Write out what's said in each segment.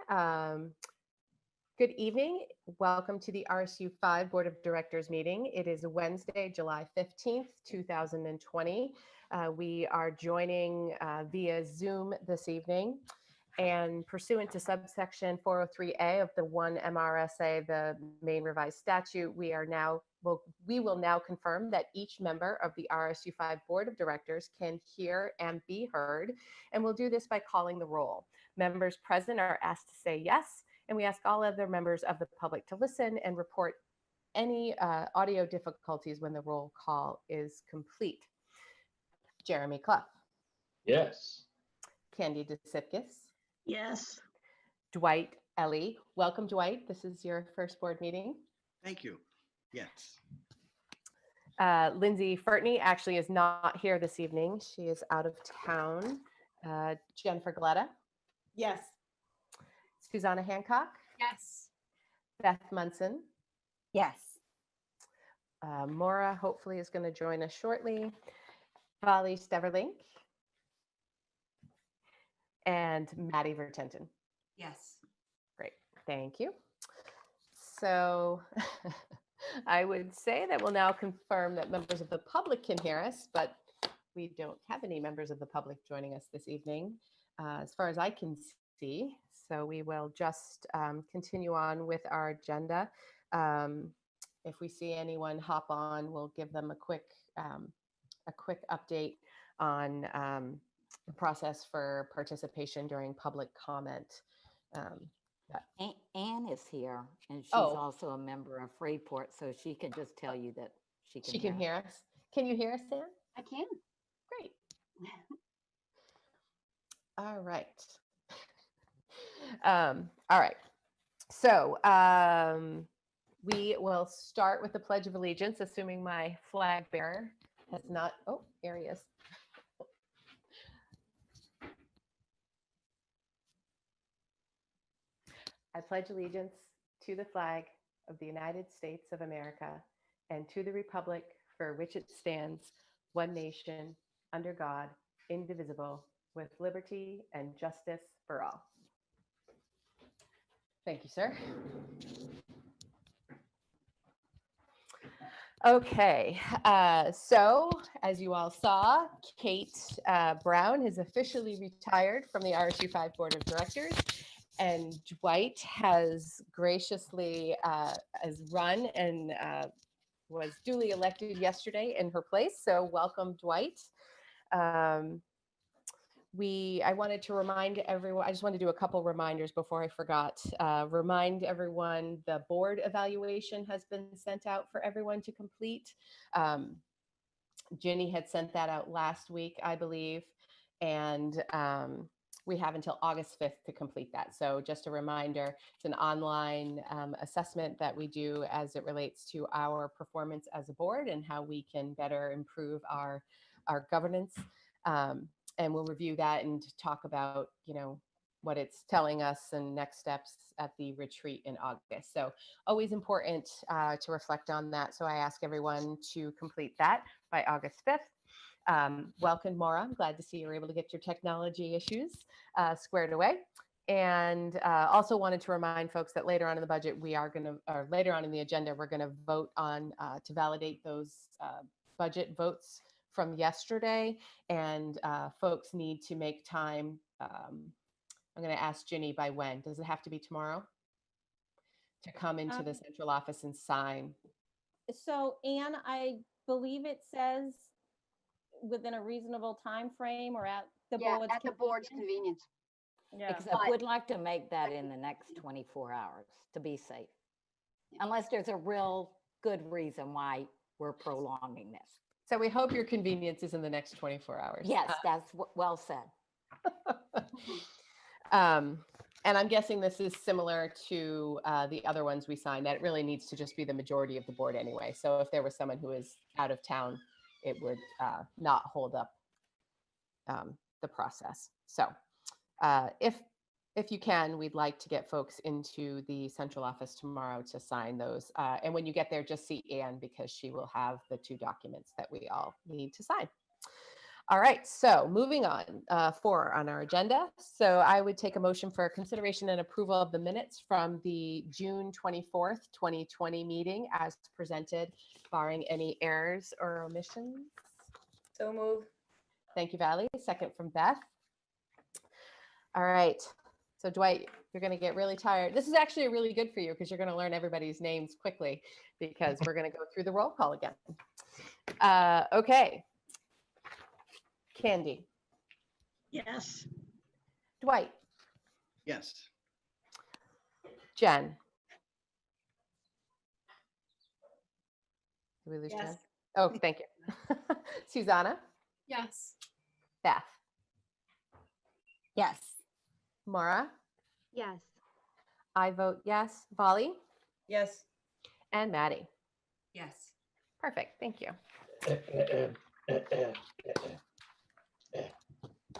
Good evening. Welcome to the RSU 5 Board of Directors meeting. It is Wednesday, July 15th, 2020. We are joining via Zoom this evening. And pursuant to subsection 403A of the 1 MRSA, the main revised statute, we will now confirm that each member of the RSU 5 Board of Directors can hear and be heard. And we'll do this by calling the roll. Members present are asked to say yes, and we ask all other members of the public to listen and report any audio difficulties when the roll call is complete. Jeremy Clough. Yes. Candy DeSipkis. Yes. Dwight Ellie. Welcome, Dwight. This is your first board meeting. Thank you. Yes. Lindsay Fertney actually is not here this evening. She is out of town. Jennifer Galetta. Yes. Susanna Hancock. Yes. Beth Munson. Yes. Maura hopefully is going to join us shortly. Vali Steverlink. And Maddie Vertenten. Yes. Great, thank you. So I would say that we'll now confirm that members of the public can hear us, but we don't have any members of the public joining us this evening, as far as I can see. So we will just continue on with our agenda. If we see anyone hop on, we'll give them a quick update on the process for participation during public comment. Anne is here, and she's also a member of Freeport, so she can just tell you that she can hear us. Can you hear us, Anne? I can. Great. All right. All right. So we will start with the Pledge of Allegiance, assuming my flag bearer has not. Oh, here he is. I pledge allegiance to the flag of the United States of America and to the republic for which it stands, one nation, under God, indivisible, with liberty and justice for all. Thank you, sir. Okay, so as you all saw, Kate Brown has officially retired from the RSU 5 Board of Directors. And Dwight has graciously has run and was duly elected yesterday in her place. So welcome, Dwight. I wanted to remind everyone, I just wanted to do a couple reminders before I forgot. Remind everyone the board evaluation has been sent out for everyone to complete. Ginny had sent that out last week, I believe. And we have until August 5th to complete that. So just a reminder, it's an online assessment that we do as it relates to our performance as a board and how we can better improve our governance. And we'll review that and talk about, what it's telling us and next steps at the retreat in August. So always important to reflect on that. So I ask everyone to complete that by August 5th. Welcome, Maura. I'm glad to see you were able to get your technology issues squared away. And also wanted to remind folks that later on in the budget, or later on in the agenda, we're going to vote on to validate those budget votes from yesterday. And folks need to make time. I'm going to ask Ginny by when. Does it have to be tomorrow to come into the central office and sign? So, Anne, I believe it says within a reasonable time frame or at the board's convenience. Yeah. Except we'd like to make that in the next 24 hours to be safe. Unless there's a real good reason why we're prolonging this. So we hope your convenience is in the next 24 hours. Yes, that's well said. And I'm guessing this is similar to the other ones we signed, that it really needs to just be the majority of the board anyway. So if there was someone who is out of town, it would not hold up the process. So if you can, we'd like to get folks into the central office tomorrow to sign those. And when you get there, just see Anne because she will have the 2 documents that we all need to sign. All right, so moving on, 4 on our agenda. So I would take a motion for consideration and approval of the minutes from the June 24th, 2020 meeting as presented, barring any errors or omissions. So move. Thank you, Valerie. Second from Beth. All right. So Dwight, you're going to get really tired. This is actually really good for you because you're going to learn everybody's names quickly because we're going to go through the roll call again. Okay. Candy, Yes. Dwight, Yes. Jen. Did we lose Yes. Jen? Oh, thank you. Susanna, Yes. Beth, Yes. Mara, Yes. I vote yes. Volley Yes. and Maddie. Yes. Perfect. Thank you.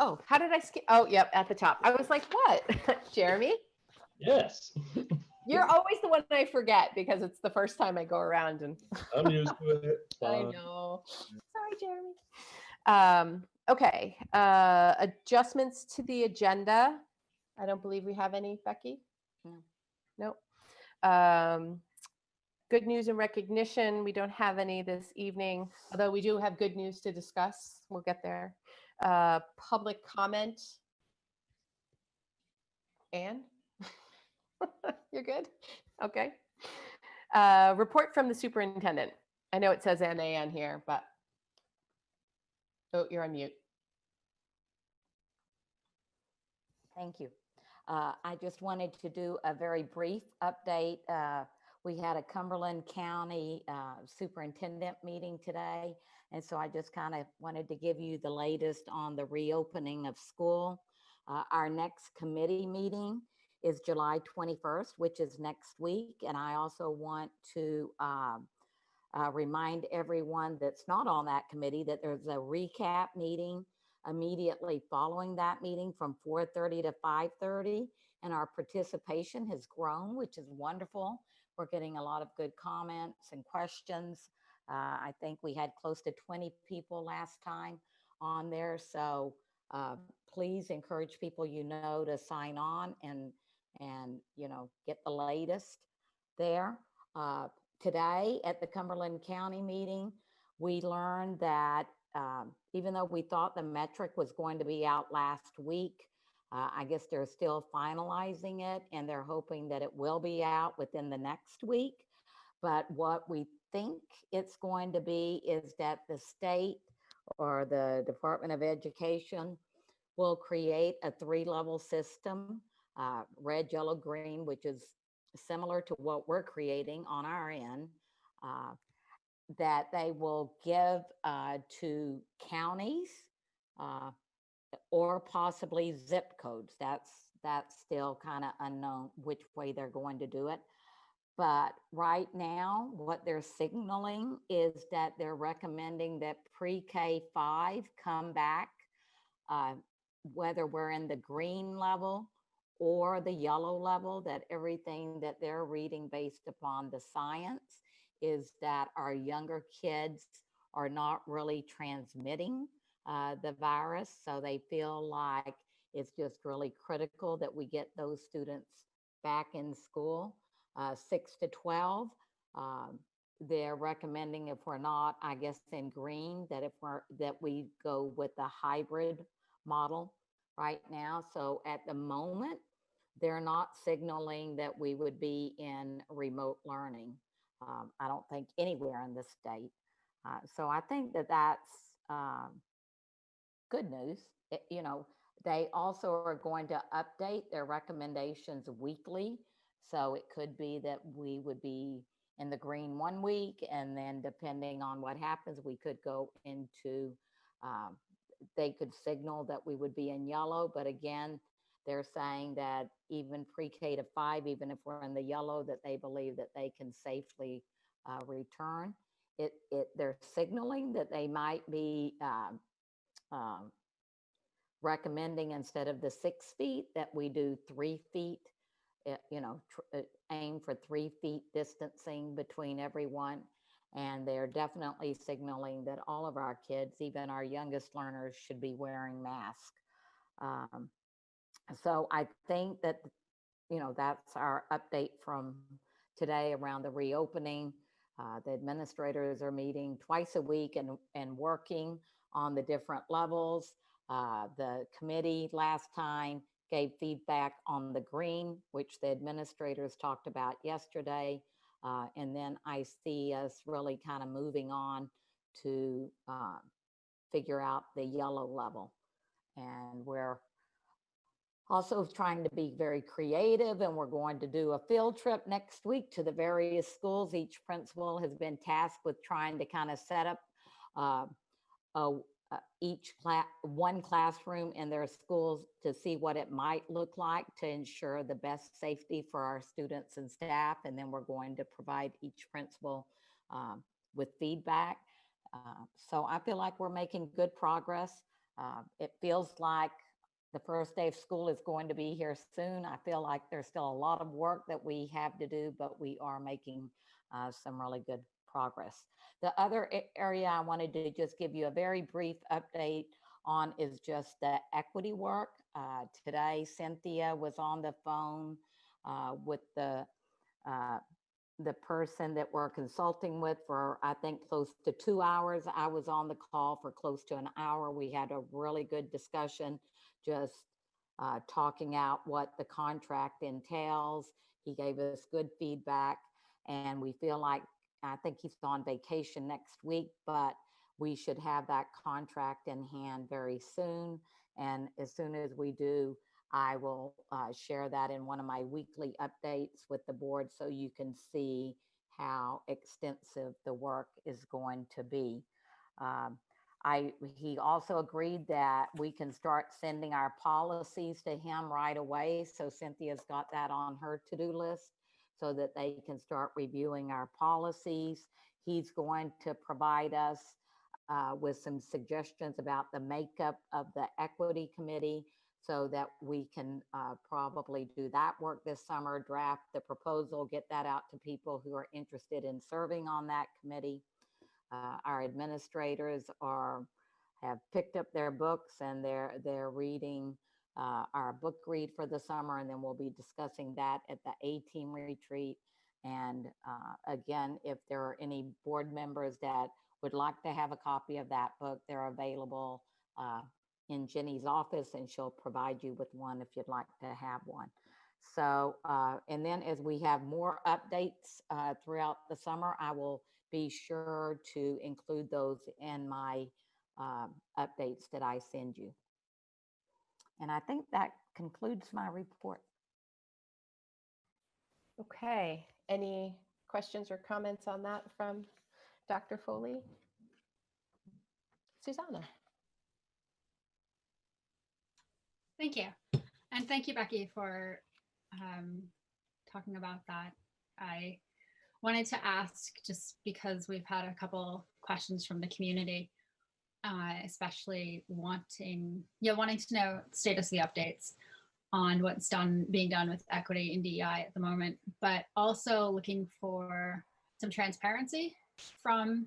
Oh, how did I skip? Oh, yep, at the top. I was like, what? Jeremy? Yes. You're always the one I forget because it's the first time I go around and I'm used to it. I Fine. know. Sorry, Jeremy. Okay. Adjustments to the agenda. I don't believe we have any, Becky. No. Nope. Good news and recognition. We don't have any this evening, although we do have good news to discuss. We'll get there. Public comment. Anne? You're good? Okay. Report from the superintendent. I know it says NA on here, but oh, you're on mute. Thank you. I just wanted to do a very brief update. We had a Cumberland County superintendent meeting today. And so I just kind of wanted to give you the latest on the reopening of school. Our next committee meeting is July 21st, which is next week. And I also want to remind everyone that's not on that committee that there's a recap meeting immediately following that meeting from 4:30 to 5:30. And our participation has grown, which is wonderful. We're getting a lot of good comments and questions. I think we had close to 20 people last time on there. So please encourage people to sign on and get the latest there. Today at the Cumberland County meeting, we learned that even though we thought the metric was going to be out last week, I guess they're still finalizing it and they're hoping that it will be out within the next week. But what we think it's going to be is that the state or the Department of Education will create a 3-level system, red, yellow, green, which is similar to what we're creating on our end, that they will give to counties or possibly zip codes. That's still kind of unknown which way they're going to do it. But right now, what they're signaling is that they're recommending that pre-K 5 come back, whether we're in the green level or the yellow level, that everything that they're reading based upon the science is that our younger kids are not really transmitting the virus. So they feel like it's just really critical that we get those students back in school. 6 to 12, they're recommending, if we're not, I guess, in green, that we go with the hybrid model right now. So at the moment, they're not signaling that we would be in remote learning. I don't think anywhere in the state. So I think that that's good news. They also are going to update their recommendations weekly. So it could be that we would be in the green 1 week, and then depending on what happens, we could go into, they could signal that we would be in yellow. But again, they're saying that even pre-K to 5, even if we're in the yellow, that they believe that they can safely return. They're signaling that they might be recommending, instead of the 6 feet, that we do 3 feet, aim for 3 feet distancing between everyone. And they're definitely signaling that all of our kids, even our youngest learners, should be wearing masks. Um, so I think that, that's our update from today around the reopening. The administrators are meeting twice a week and working on the different levels. The committee last time gave feedback on the green, which the administrators talked about yesterday. And then I see us really kind of moving on to figure out the yellow level. And we're also trying to be very creative, and we're going to do a field trip next week to the various schools. Each principal has been tasked with trying to kind of set up one classroom in their schools to see what it might look like to ensure the best safety for our students and staff. And then we're going to provide each principal with feedback. So I feel like we're making good progress. It feels like the first day of school is going to be here soon. I feel like there's still a lot of work that we have to do, but we are making some really good progress. The other area I wanted to just give you a very brief update on is just the equity work. Today, Cynthia was on the phone with the person that we're consulting with for, I think, close to 2 hours. I was on the call for close to an hour. We had a really good discussion, just talking out what the contract entails. He gave us good feedback, and we feel like, I think he's on vacation next week, but we should have that contract in hand very soon. And as soon as we do, I will share that in one of my weekly updates with the board so you can see how extensive the work is going to be. He also agreed that we can start sending our policies to him right away. So Cynthia's got that on her to-do list so that they can start reviewing our policies. He's going to provide us with some suggestions about the makeup of the equity committee so that we can probably do that work this summer, draft the proposal, get that out to people who are interested in serving on that committee. Our administrators have picked up their books and they're reading our book read for the summer, and then we'll be discussing that at the A-team retreat. And again, if there are any board members that would like to have a copy of that book, they're available in Jenny's office, and she'll provide you with one if you'd like to have one. So, and then as we have more updates throughout the summer, I will be sure to include those in my updates that I send you. And I think that concludes my report. Okay, any questions or comments on that from Dr. Foley? Susanna. Thank you. And thank you, Becky, for talking about that. I wanted to ask, just because we've had a couple questions from the community, especially wanting to know status of the updates on what's being done with equity in DEI at the moment, but also looking for some transparency from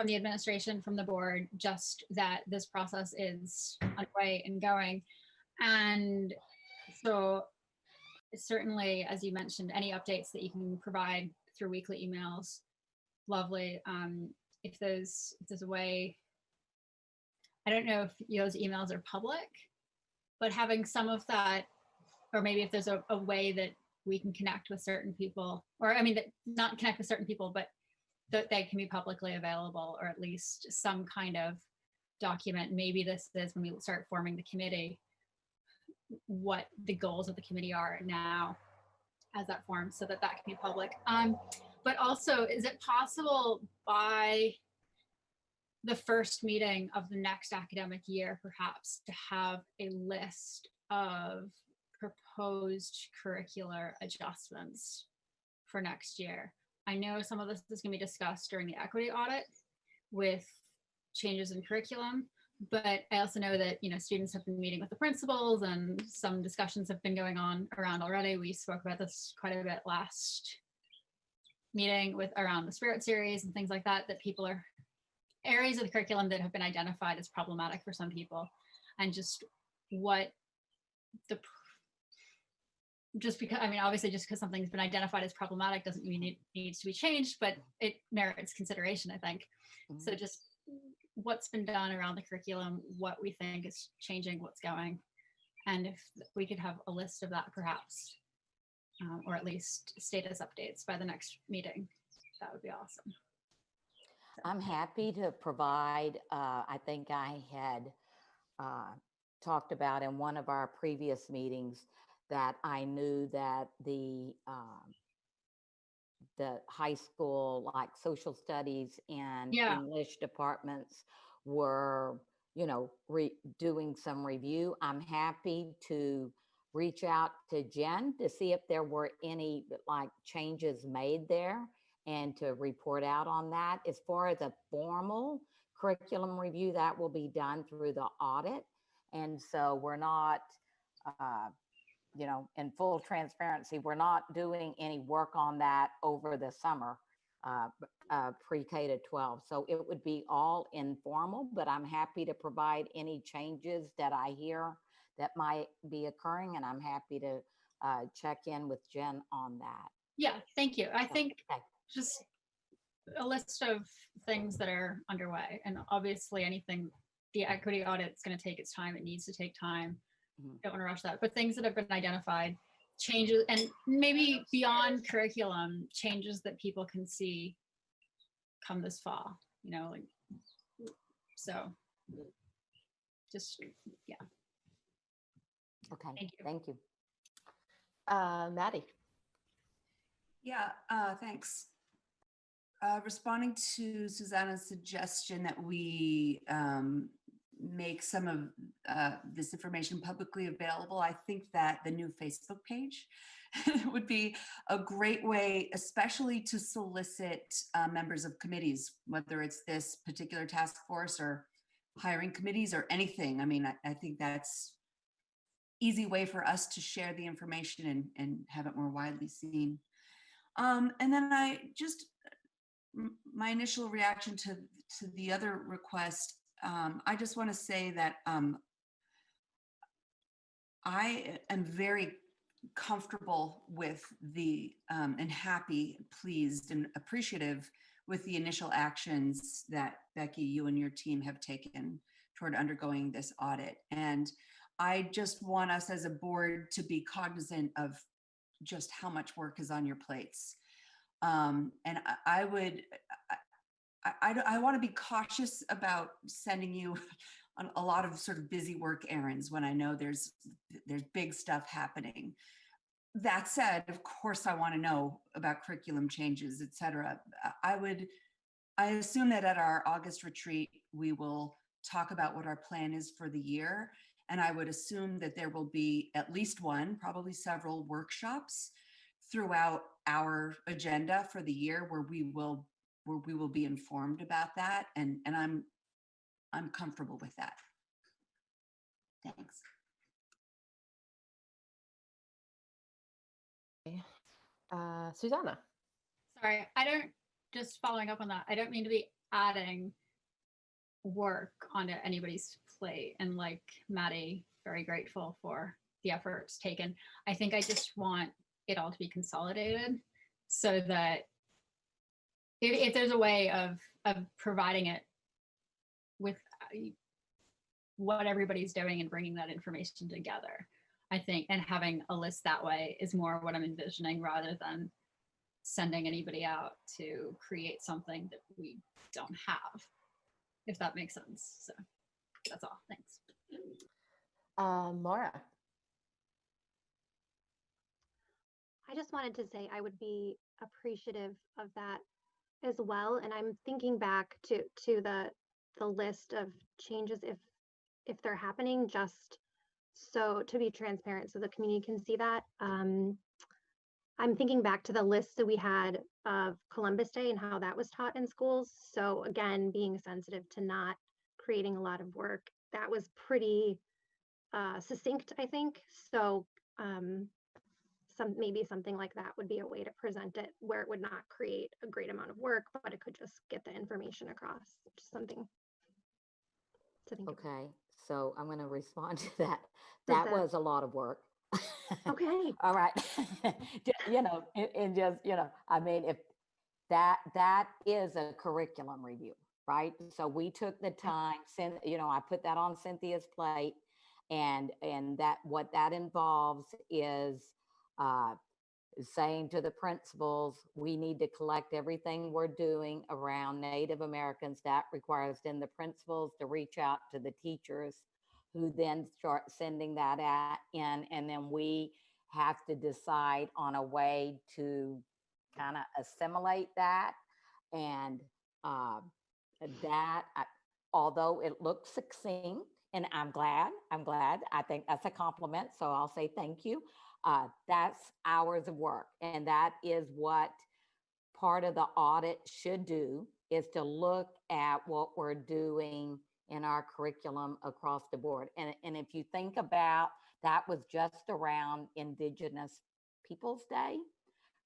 the administration, from the board, just that this process is underway and going. And so certainly, as you mentioned, any updates that you can provide through weekly emails, lovely. If there's a way, I don't know if those emails are public, but having some of that, or maybe if there's a way that we can connect with certain people, or not connect with certain people, but that they can be publicly available, or at least some kind of document. Maybe this is when we start forming the committee, what the goals of the committee are now as that forms, so that can be public. But also, is it possible by the first meeting of the next academic year, perhaps, to have a list of proposed curricular adjustments for next year? I know some of this is going to be discussed during the equity audit with changes in curriculum, but I also know that students have been meeting with the principals, and some discussions have been going on around already. We spoke about this quite a bit last meeting with around the Spirit series and things like that, that people are areas of the curriculum that have been identified as problematic for some people, and just what the, just because, I mean, obviously just because something's been identified as problematic doesn't mean it needs to be changed, but it merits consideration, I think. So just what's been done around the curriculum, what we think is changing, what's going, and if we could have a list of that perhaps, or at least status updates by the next meeting, that would be awesome. I'm happy to provide, I think I had talked about in one of our previous meetings that I knew that the high school, like social studies and Yeah. English departments were, you know, doing some review. I'm happy to reach out to Jen to see if there were any like changes made there and to report out on that. As far as a formal curriculum review, that will be done through the audit. And so we're not, you know, in full transparency, we're not doing any work on that over the summer, pre-K to 12. So it would be all informal, but I'm happy to provide any changes that I hear that might be occurring. And I'm happy to check in with Jen on that. Yeah, thank you. I think Okay. just a list of things that are underway, and obviously anything, the equity audit is going to take its time. It needs to take time. Don't want to rush that, but things that have been identified, changes, and maybe beyond curriculum, changes that people can see come this fall, you know, like, so just, yeah. Okay, Thank you. thank you. Maddie. Yeah, thanks. Responding to Susanna's suggestion that we make some of this information publicly available, I think that the new Facebook page would be a great way, especially to solicit members of committees, whether it's this particular task force or hiring committees or anything. I mean, I think that's easy way for us to share the information and have it more widely seen. And then my initial reaction to the other request, I just want to say that I am very comfortable with the and happy, pleased, and appreciative with the initial actions that Becky, you and your team have taken toward undergoing this audit. And I just want us as a board to be cognizant of just how much work is on your plates. And I want to be cautious about sending you on a lot of sort of busy work errands when I know there's big stuff happening. That said, of course, I want to know about curriculum changes, et cetera. I assume that at our August retreat, we will talk about what our plan is for the year. And I would assume that there will be at least one, probably several workshops throughout our agenda for the year where we will be informed about that. And I'm comfortable with that. Thanks. Susanna. Sorry, just following up on that, I don't mean to be adding work onto anybody's plate, and like Maddie, very grateful for the efforts taken. I think I just want it all to be consolidated so that if there's a way of providing it with what everybody's doing and bringing that information together, I think, and having a list that way is more what I'm envisioning, rather than sending anybody out to create something that we don't have, if that makes sense. So that's all. Thanks. Maura. I just wanted to say I would be appreciative of that as well. And I'm thinking back to the list of changes if they're happening, just so to be transparent so the community can see that. I'm thinking back to the list that we had of Columbus Day and how that was taught in schools. So again, being sensitive to not creating a lot of work, that was pretty succinct, I think. So maybe something like that would be a way to present it where it would not create a great amount of work, but it could just get the information across. Just something to think about. Okay, so I'm going to respond to that. Does That that- was a lot of work. Okay. All right. You know, and just, you know, I mean, if that is a curriculum review, right? So we took the time, you know, I put that on Cynthia's plate, and that what that involves is saying to the principals, we need to collect everything we're doing around Native Americans. That requires then the principals to reach out to the teachers, who then start sending that in, and then we have to decide on a way to kind of assimilate that. And although it looks succinct, and I'm glad, I think that's a compliment, so I'll say thank you. That's hours of work, and that is what part of the audit should do, is to look at what we're doing in our curriculum across the board. And if you think about, that was just around Indigenous Peoples Day,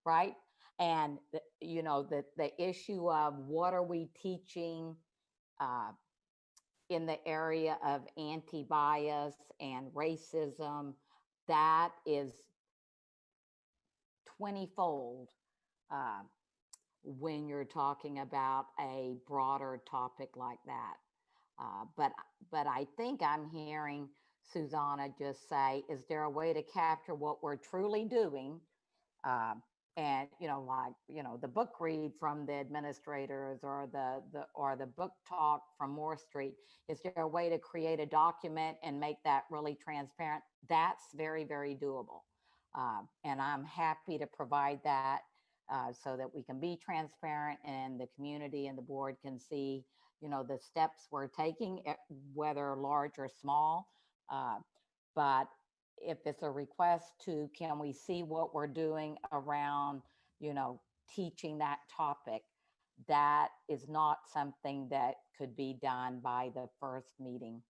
right? And you know, the issue of what are we teaching in the area of anti-bias and racism, that is 20-fold when you're talking about a broader topic like that. But I think I'm hearing Susanna just say, is there a way to capture what we're truly doing? And, you know, like, you know, the book read from the administrators, or the book talk from Moore Street. Is there a way to create a document and make that really transparent? That's very, very doable. And I'm happy to provide that so that we can be transparent, and the community and the board can see, you know, the steps we're taking, whether large or small. But if it's a request to, can we see what we're doing around, you know, teaching that topic, that is not something that could be done by the first meeting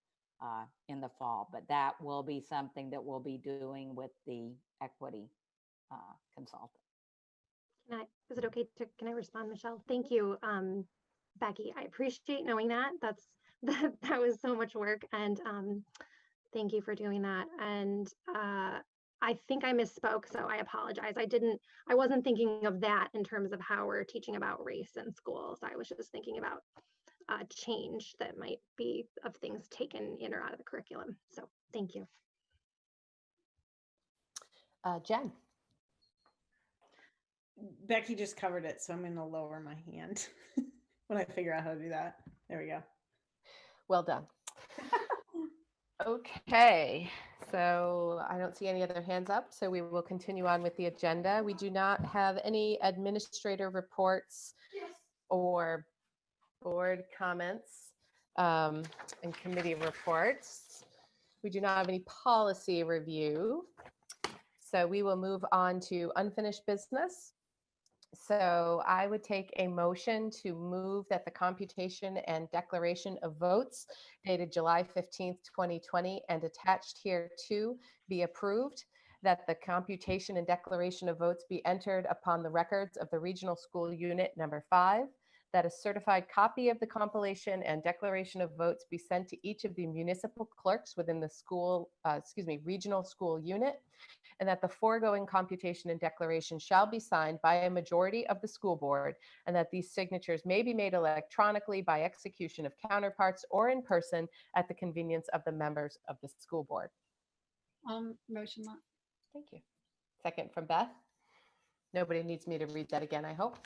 in the fall. But that will be something that we'll be doing with the equity consultant. Is it okay can I respond, Michelle? Thank you, Becky. I appreciate knowing that. That was so much work, and thank you for doing that. And I think I misspoke, so I apologize. I wasn't thinking of that in terms of how we're teaching about race in schools. I was just thinking about change that might be of things taken in or out of the curriculum. So thank you. Jen. Becky just covered it, so I'm going to lower my hand when I figure out how to do that. There we go. Well done. Okay, so I don't see any other hands up, so we will continue on with the agenda. We do not have any administrator reports or board comments and committee reports. We do not have any policy review, so we will move on to unfinished business. So I would take a motion to move that the computation and declaration of votes dated July 15th, 2020, and attached here to be approved, that the computation and declaration of votes be entered upon the records of the Regional School Unit number 5, that a certified copy of the compilation and declaration of votes be sent to each of the municipal clerks within the school, regional school unit, and that the foregoing computation and declaration shall be signed by a majority of the school board, and that these signatures may be made electronically by execution of counterparts or in person at the convenience of the members of the school board. Motion that. Thank you. Second from Beth. Nobody needs me to read that again, I hope.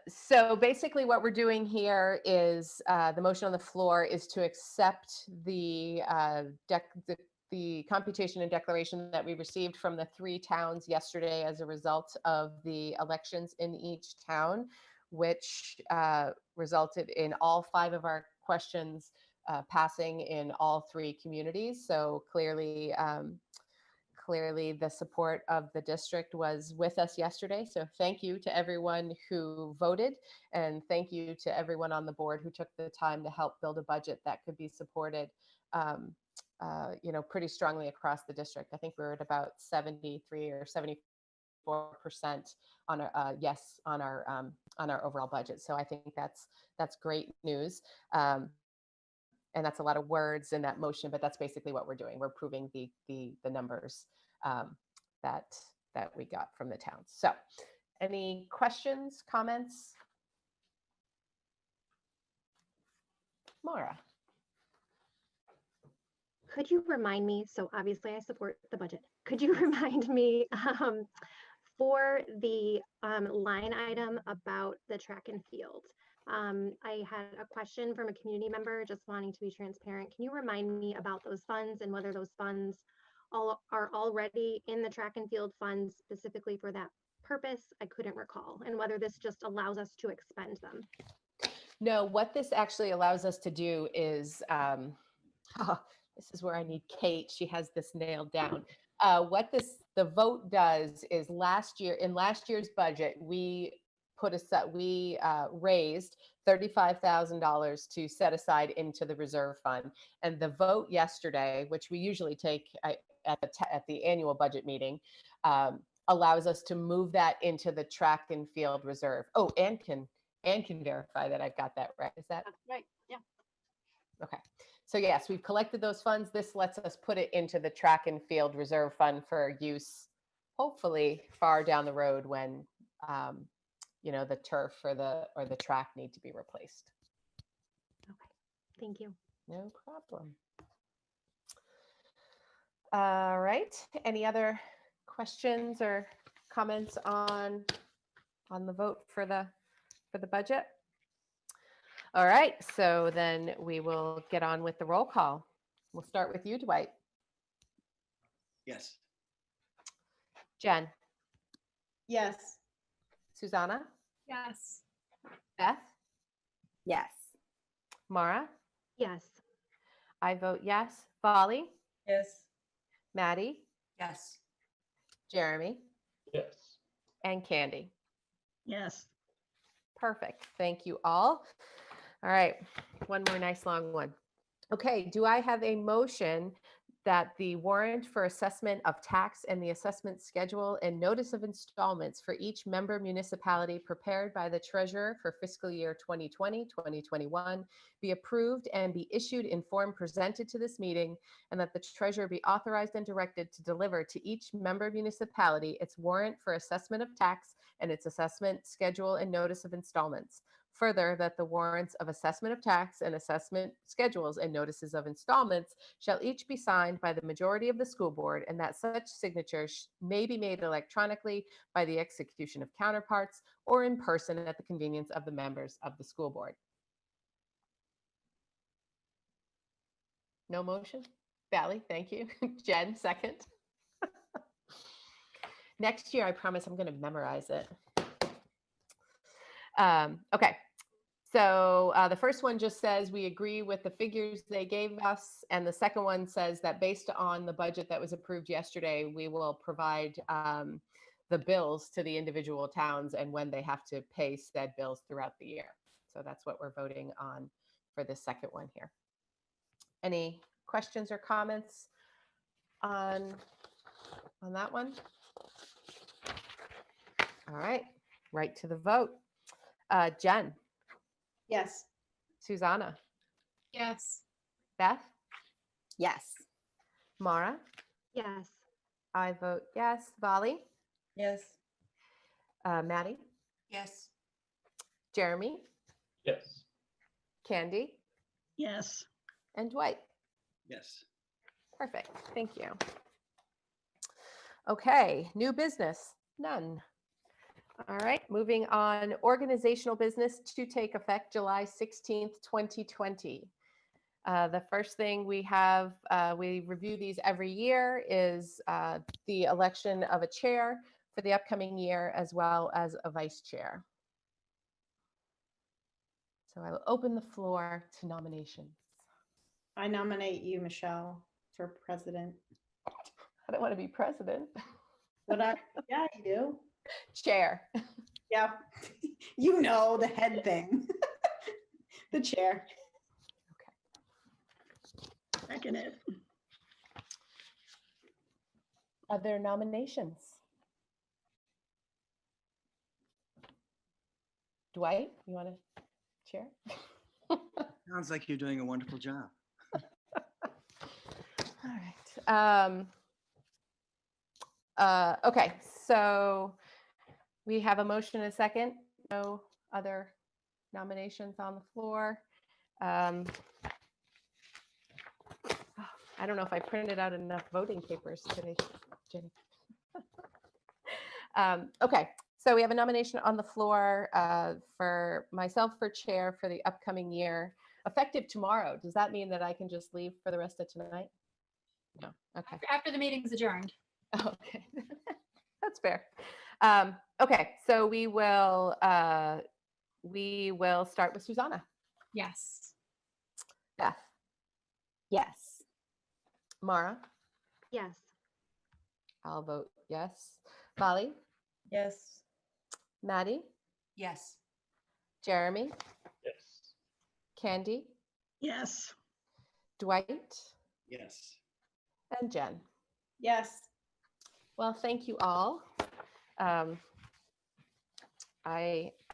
So basically what we're doing here is the motion on the floor is to accept the computation and declaration that we received from the 3 towns yesterday as a result of the elections in each town, which resulted in all 5 of our questions passing in all 3 communities. So clearly, clearly the support of the district was with us yesterday. So thank you to everyone who voted, and thank you to everyone on the board who took the time to help build a budget that could be supported pretty strongly across the district. I think we're at about 73 or 74% on a yes on our overall budget. So I think that's great news. And that's a lot of words in that motion, but that's basically what we're doing. We're proving the numbers that we got from the towns. So any questions, comments? Maura. Could you remind me, so obviously I support the budget. Could you remind me for the line item about the track and field? I had a question from a community member just wanting to be transparent. Can you remind me about those funds and whether those funds are already in the track and field funds specifically for that purpose? I couldn't recall, and whether this just allows us to expend them. No, what this actually allows us to do is, this is where I need Kate. She has this nailed down. What the vote does is in last year's budget, we raised $35,000 to set aside into the reserve fund. And the vote yesterday, which we usually take at the annual budget meeting, allows us to move that into the track and field reserve. Oh, Ann can verify that I've got that right. Is that? That's right. Yeah. Okay. So yes, we've collected those funds. This lets us put it into the track and field reserve fund for use, hopefully far down the road when, the turf or the track need to be replaced. Okay, thank you. No problem. All right. Any other questions or comments on the vote for the budget? All right. So then we will get on with the roll call. We'll start with you, Dwight. Yes. Jen. Yes. Susanna. Yes. Beth. Yes. Mara. Yes. I vote yes. Volley. Yes. Maddie. Yes. Jeremy. Yes. And Candy. Yes. Perfect. Thank you all. All right. One more nice long one. Okay. Do I have a motion that the warrant for assessment of tax and the assessment schedule and notice of installments for each member municipality prepared by the treasurer for fiscal year 2020-2021 be approved and be issued in form presented to this meeting, and that the treasurer be authorized and directed to deliver to each member municipality its warrant for assessment of tax and its assessment schedule and notice of installments. Further, that the warrants of assessment of tax and assessment schedules and notices of installments shall each be signed by the majority of the school board, and that such signatures may be made electronically by the execution of counterparts or in person at the convenience of the members of the school board. No motion? Valley, thank you. Jen, second. Next year, I promise I'm going to memorize it. Okay. So the first one just says we agree with the figures they gave us. And the second one says that based on the budget that was approved yesterday, we will provide the bills to the individual towns and when they have to pay said bills throughout the year. So that's what we're voting on for the second one here. Any questions or comments on that one? All right, right to the vote. Jen. Yes. Susanna. Yes. Beth. Yes. Mara. Yes. I vote yes. Volley. Yes. Maddie. Yes. Jeremy. Yes. Candy. Yes. And Dwight. Yes. Perfect. Thank you. Okay, new business. None. All right, moving on. Organizational business to take effect July 16th, 2020. The first thing we have, we review these every year, is the election of a chair for the upcoming year, as well as a vice chair. So I will open the floor to nominations. I nominate you, Michelle, for president. I don't want to be president. Yeah, you do. Chair. Yeah. You know, the head thing. The chair. Second it. other nominations? Dwight, you want to chair? Sounds like you're doing a wonderful job. All right. Okay, so we have a motion and a second. No other nominations on the floor. I don't know if I printed out enough voting papers today, Jenny. Okay, so we have a nomination on the floor for myself for chair for the upcoming year, effective tomorrow. Does that mean that I can just leave for the rest of tonight? No. Okay. After the meeting's adjourned. Okay, that's fair. Okay, so we will start with Susanna. Yes. Beth, Yes. Mara, Yes. I'll vote yes. Molly, Yes. Maddie, Yes. Jeremy, Yes. Candy, Yes. Dwight, Yes. and Jen. Yes. Well, thank you all. I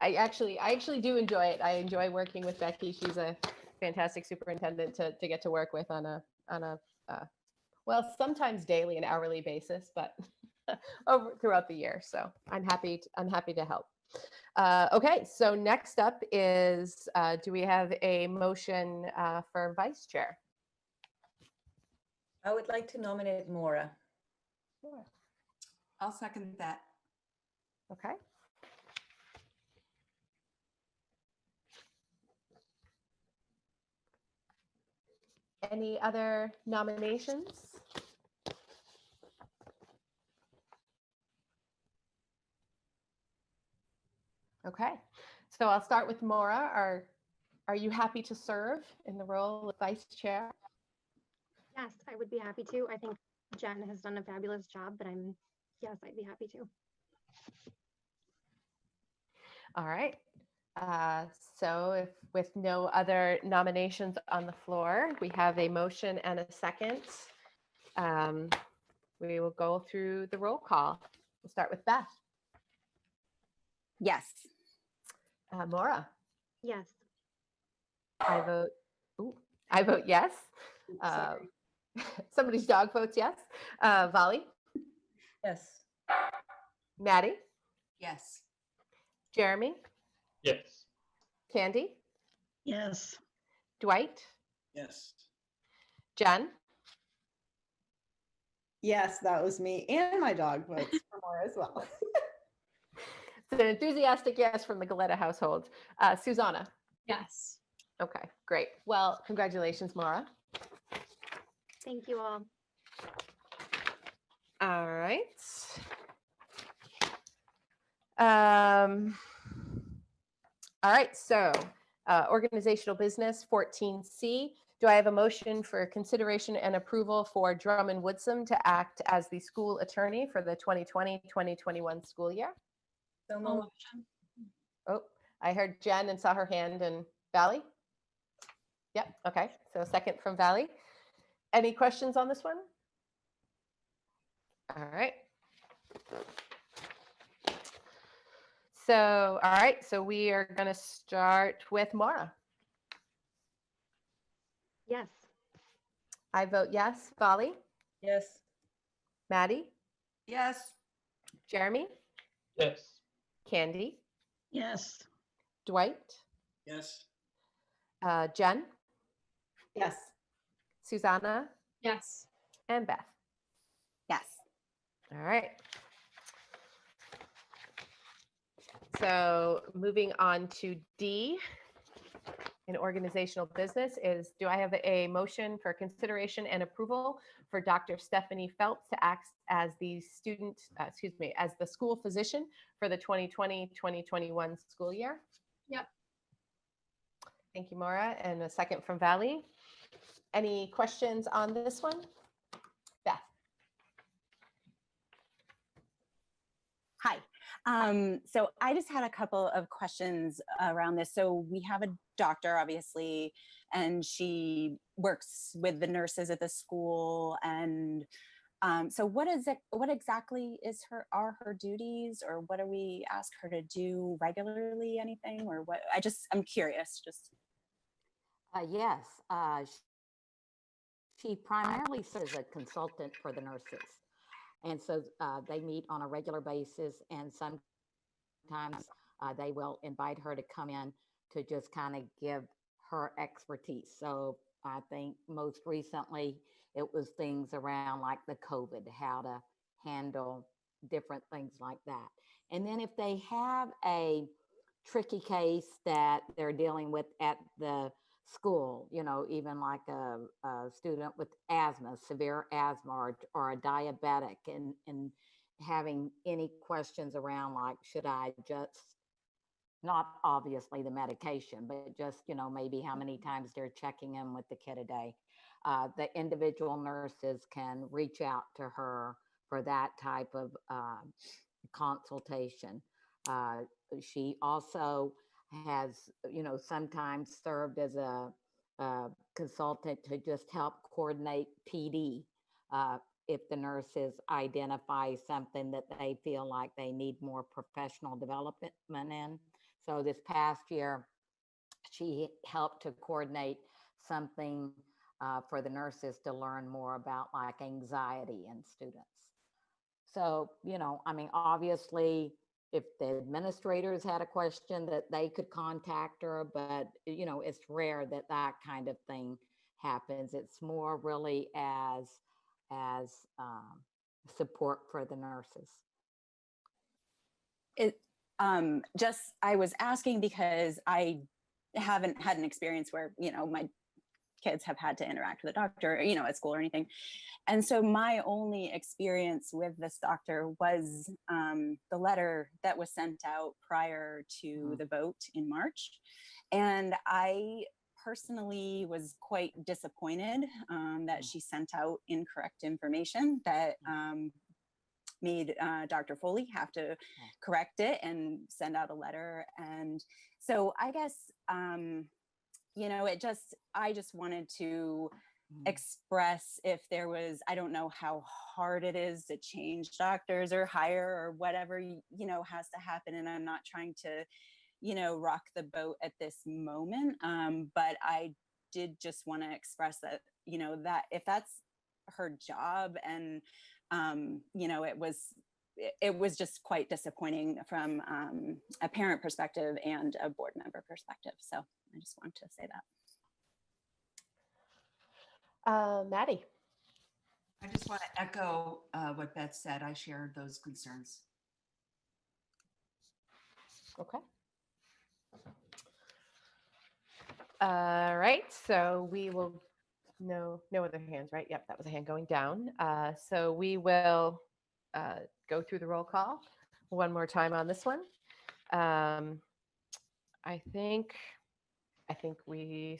actually do enjoy it. I enjoy working with Becky. She's a fantastic superintendent to get to work with on a well, sometimes daily and hourly basis, but throughout the year. So I'm happy to help. Okay, so next up is do we have a motion for vice chair? I would like to nominate Maura. Sure. I'll second that. Okay. Any other nominations? Okay, so I'll start with Maura. Are you happy to serve in the role of vice chair? Yes, I would be happy to. I think Jen has done a fabulous job, but yes, I'd be happy to. All right. So if with no other nominations on the floor, we have a motion and a second. We will go through the roll call. We'll start with Beth. Yes. Maura. Yes. I vote yes. Sorry. Somebody's dog votes yes. Volley. Yes. Maddie. Yes. Jeremy. Yes. Candy. Yes. Dwight. Yes. Jen. Yes, that was me. And my dog votes for more as well. It's an enthusiastic yes from the Galetta household. Susanna. Yes. Okay, great. Well, congratulations, Maura. Thank you all. All right. All right, so organizational business 14C. Do I have a motion for consideration and approval for Drummond Woodsum to act as the school attorney for the 2020-2021 school year? So Full moved. motion. Oh, I heard Jen and saw her hand, and Valley? Yep, okay, so second from Valley. Any questions on this one? All right. So, all right, so we are going to start with Maura. Yes. I vote yes. Volley? Yes. Maddie? Yes. Jeremy? Yes. Candy? Yes. Dwight? Yes. Jen? Yes. Susanna? Yes. And Beth? Yes. All right. So moving on to D in organizational business is, do I have a motion for consideration and approval for Dr. Stephanie Phelps to act as the as the school physician for the 2020-2021 school year? Yep. Thank you, Maura. And a second from Valley. Any questions on this one? Beth? Hi. So I just had a couple of questions around this. So we have a doctor, obviously, and she works with the nurses at the school and So what is it? What exactly are her duties, or what do we ask her to do regularly? Anything, or what? I'm curious. Just Yes, she primarily serves as a consultant for the nurses. And so they meet on a regular basis, and sometimes they will invite her to come in to just kind of give her expertise. So I think most recently it was things around like the COVID, how to handle different things like that. And then if they have a tricky case that they're dealing with at the school, even like a student with asthma, severe asthma, or a diabetic, and having any questions around like, should I just, not obviously the medication, but just, maybe how many times they're checking in with the kid a day. The individual nurses can reach out to her for that type of consultation. She also has, sometimes served as a consultant to just help coordinate PD if the nurses identify something that they feel like they need more professional development in. So this past year, she helped to coordinate something for the nurses to learn more about like anxiety in students. So, obviously, if the administrators had a question that they could contact her, but, it's rare that that kind of thing happens. It's more really as support for the nurses. I was asking because I haven't had an experience where, my kids have had to interact with a doctor, at school or anything. And so my only experience with this doctor was the letter that was sent out prior to the vote in March. And I personally was quite disappointed that she sent out incorrect information that made Dr. Foley have to correct it and send out a letter. And so I guess, I just wanted to express if there was, I don't know how hard it is to change doctors or hire or whatever, has to happen. And I'm not trying to, rock the boat at this moment. But I did just want to express that, that if that's her job and, it was just quite disappointing from a parent perspective and a board member perspective. So I just wanted to say that. Maddie. I just want to echo what Beth said. I shared those concerns. Okay. All right, so we will, no other hands, right? Yep, that was a hand going down. So we will go through the roll call one more time on this one. I think we're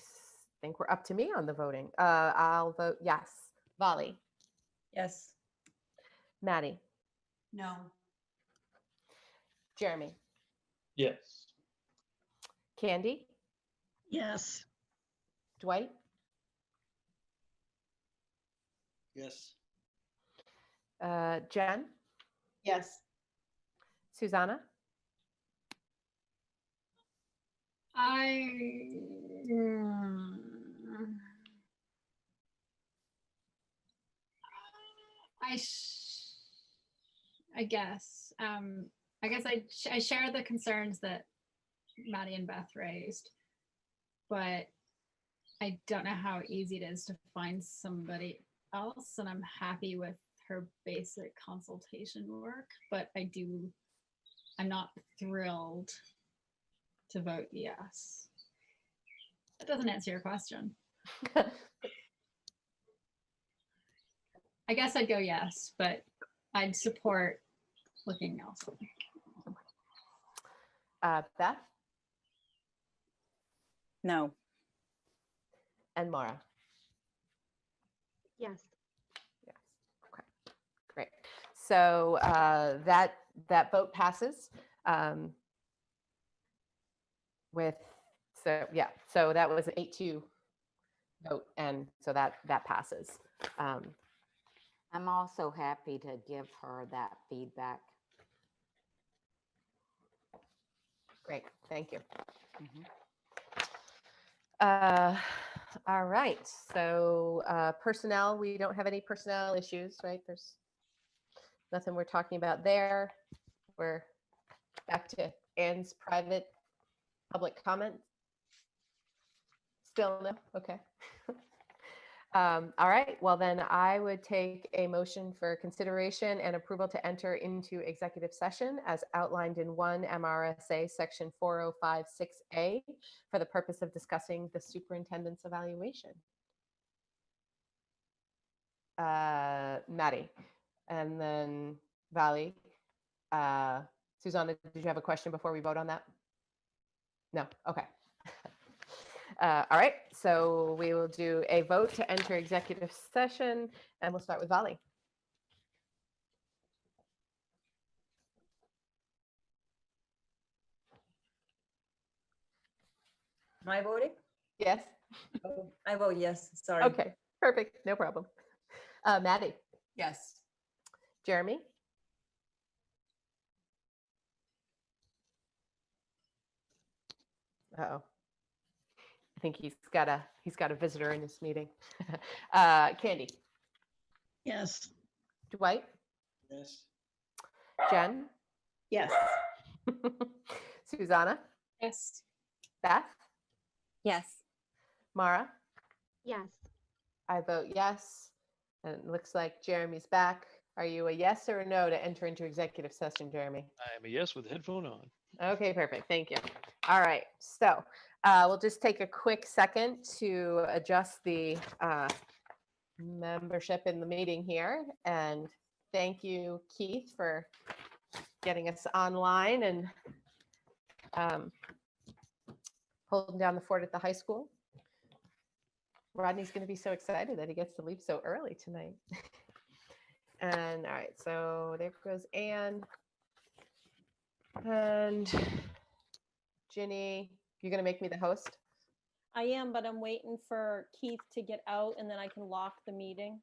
up to me on the voting. I'll vote yes. Volley. Yes. Maddie. No. Jeremy. Yes. Candy. Yes. Dwight. Yes. Jen. Yes. I Susanna. guess. I share the concerns that Maddie and Beth raised, but I don't know how easy it is to find somebody else, and I'm happy with her basic consultation work, but I'm not thrilled to vote yes. That doesn't answer your question. I guess I'd go yes, but I'd support looking elsewhere. Beth. No. And Mara. Yes. Yes. Okay. Great. So that vote passes. So that was an 8-2 vote, and so that passes. I'm also happy to give her that feedback. Great, thank you. Mhm. All right, so personnel, we don't have any personnel issues, right? There's nothing we're talking about there. We're back to Anne's private public comment. Still no, okay. All right, well then I would take a motion for consideration and approval to enter into executive session as outlined in 1 MRSA section 4056A for the purpose of discussing the superintendent's evaluation. Maddie, and then Vali. Susanna, did you have a question before we vote on that? No, okay. All right, so we will do a vote to enter executive session, and we'll start with Vali. Am I voting? Yes? Oh, I vote yes, sorry. Okay, perfect, no problem. Maddie, Yes. Jeremy, uh-oh. I think he's got a visitor in this meeting. Candy, Yes. Dwight, Yes. Jen, Yes. Susanna, Yes. Beth, Yes. Mara. Yes. I vote yes. And it looks like Jeremy's back. Are you a yes or a no to enter into executive session, Jeremy? I am a yes with the headphone on. Okay, perfect. Thank you. All right. So we'll just take a quick second to adjust the membership in the meeting here. And thank you, Keith, for getting us online and holding down the fort at the high school. Rodney's going to be so excited that he gets to leave so early tonight. And all right, so there goes Anne. And Ginny, you're going to make me the host? I am, but I'm waiting for Keith to get out and then I can lock the meeting.